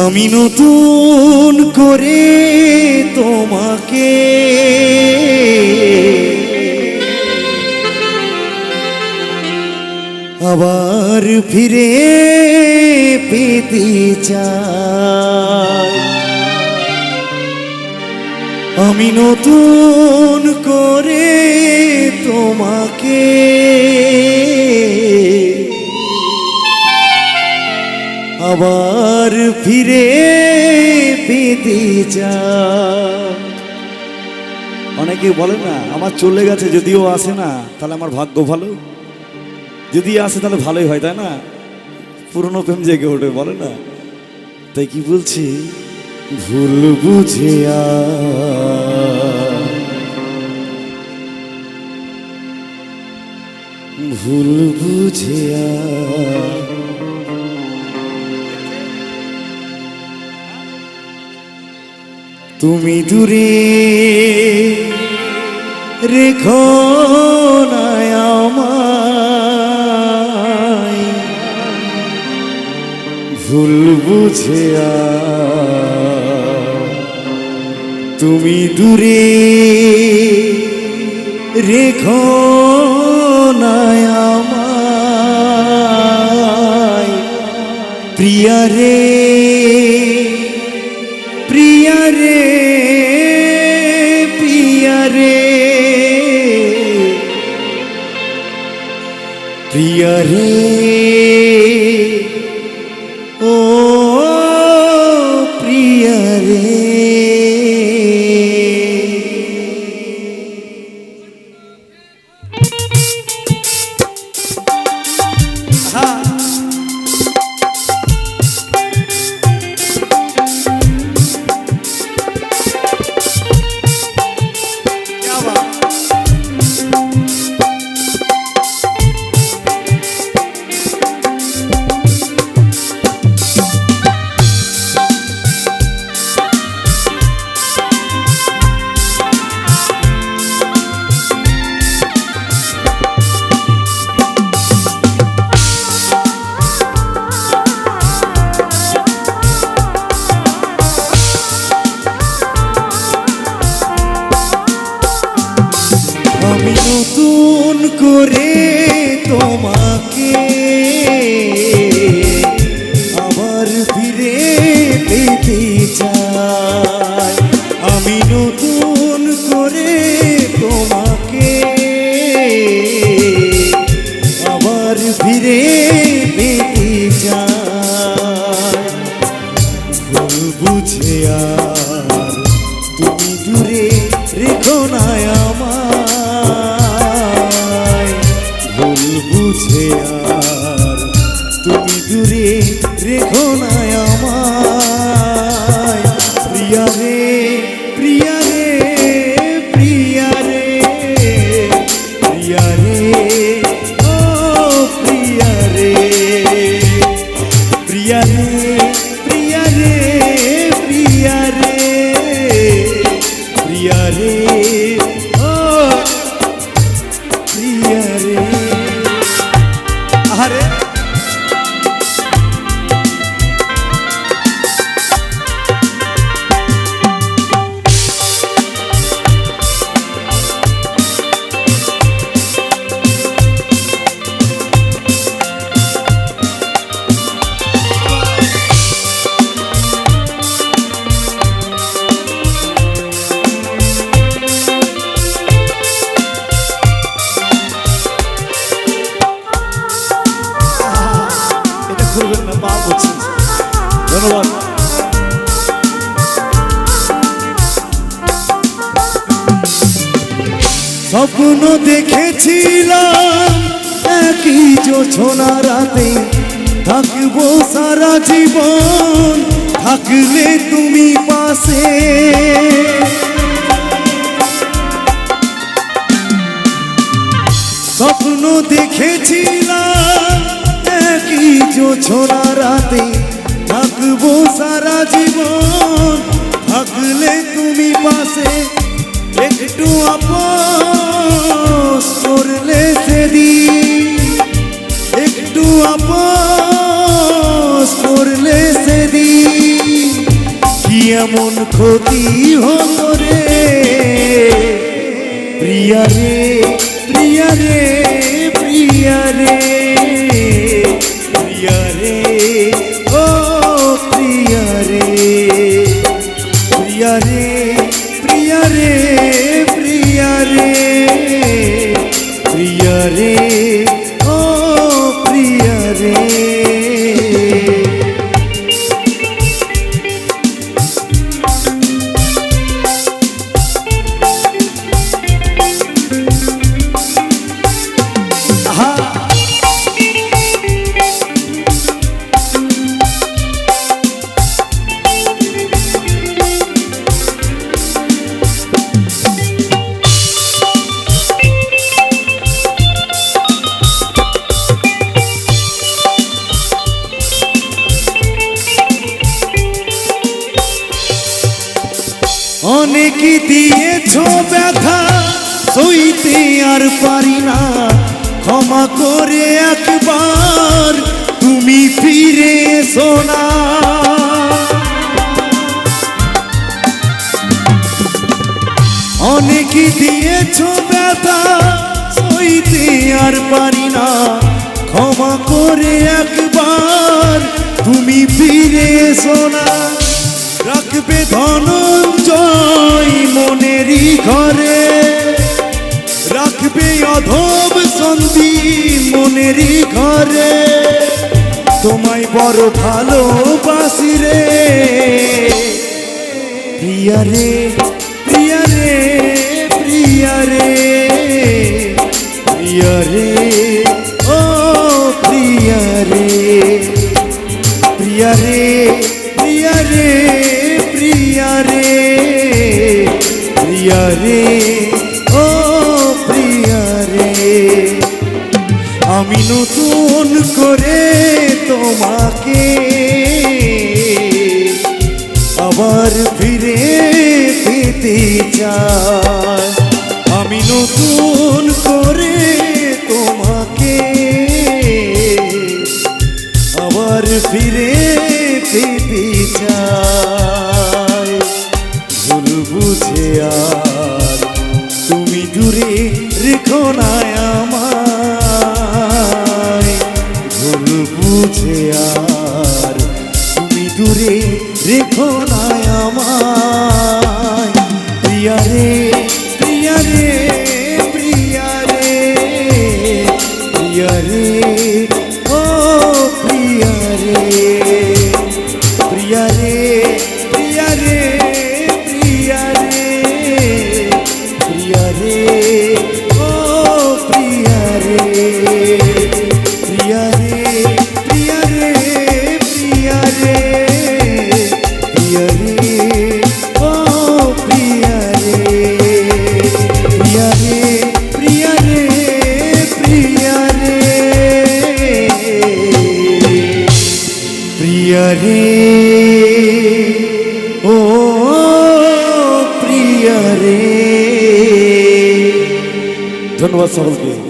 আমি নতুন করে তোমাকে আবার ফিরে পেতে চাই। আমি নতুন করে তোমাকে আবার ফিরে পেতে চাই। অনেকে বলে না আমার চলে গেছে, যদিও আসে না তাহলে আমার ভাগ্য ভালো, যদি আসে তাহলে ভালোই হয়, তাই না? পুরনো প্রেম জেগে ওঠে, বলে না? তাই কি বলছি, ভুল বুঝে ভুল বুঝে তুমি দূরে রেখো না আমায়, ভুল বুঝে তুমি দূরে রেখো না আমায়। প্রিয়া রে প্রিয়া রে প্রিয়া রে প্রিয়া রে ও প্রিয়া রে। আমি নতুন করে তোমাকে আবার ফিরে পেতে চাই। আমি নতুন করে তোমাকে আবার ফিরে পেতে চাই। ভুল বুঝে আর তুমি দূরে রেখো না আমায়, ভুল বুঝে আর তুমি দূরে রেখো না আমায়। প্রিয়া রে প্রিয়া রে প্রিয়া রে প্রিয়া রে ও প্রিয়া রে প্রিয়া রে প্রিয়া রে প্রিয়া রে প্রিয়া রে ও প্রিয়া রে। আরে ধন্যবাদ। স্বপ্ন দেখেছিলাম একই জোছনা রাতে থাকবো সারা জীবন, থাকলে তুমি পাশে। স্বপ্ন দেখেছিলাম একই জোছনা রাতে থাকবো সারা জীবন, থাকলে তুমি পাশে। একটু আপোস করলে সেদিন, একটু আপোস করলে সেদিন এমন ক্ষতি হলো রে প্রিয়া রে প্রিয়া রে প্রিয়া রে প্রিয়া রে ও প্রিয়া রে প্রিয়া রে প্রিয়া রে প্রিয়া রে প্রিয়া রে ও প্রিয়া রে অনেক দিয়েছো ব্যথা সইতে আর পারি না ক্ষমা করে একবার তুমি ফিরে এসো না অনেক দিয়েছো ব্যথা সইতে আর পারি না ক্ষমা করে একবার তুমি ফিরে এসো না রাখবে ধনঞ্জয় মনেরই ঘরে রাখবে অধব সন্দীপ মনেরই ঘরে তোমায় বড় ভালোবাসি রে প্রিয়া রে প্রিয়া রে প্রিয়া রে প্রিয়া রে ও প্রিয়া রে প্রিয়া রে প্রিয়া রে প্রিয়া রে প্রিয়া রে ও প্রিয়া রে আমি নতুন করে তোমাকে আবার ফিরে পেতে চাই আমি নতুন করে তোমাকে আবার ফিরে পেতে চাই ভুল বুঝে আর তুমি দূরে রেখো না আমায় ভুল বুঝে আর তুমি দূরে রেখো না আমায় প্রিয়া রে প্রিয়া রে প্রিয়া রে প্রিয়া রে ও প্রিয়া রে প্রিয়া রে প্রিয়া রে প্রিয়া রে প্রিয়া রে ও প্রিয়া রে প্রিয়া রে প্রিয়া রে প্রিয়া রে প্রিয়া রে ও প্রিয়া রে প্রিয়া রে প্রিয়া রে প্রিয়া রে প্রিয়া রে ও প্রিয়া রে ধন্যবাদ সকলকে।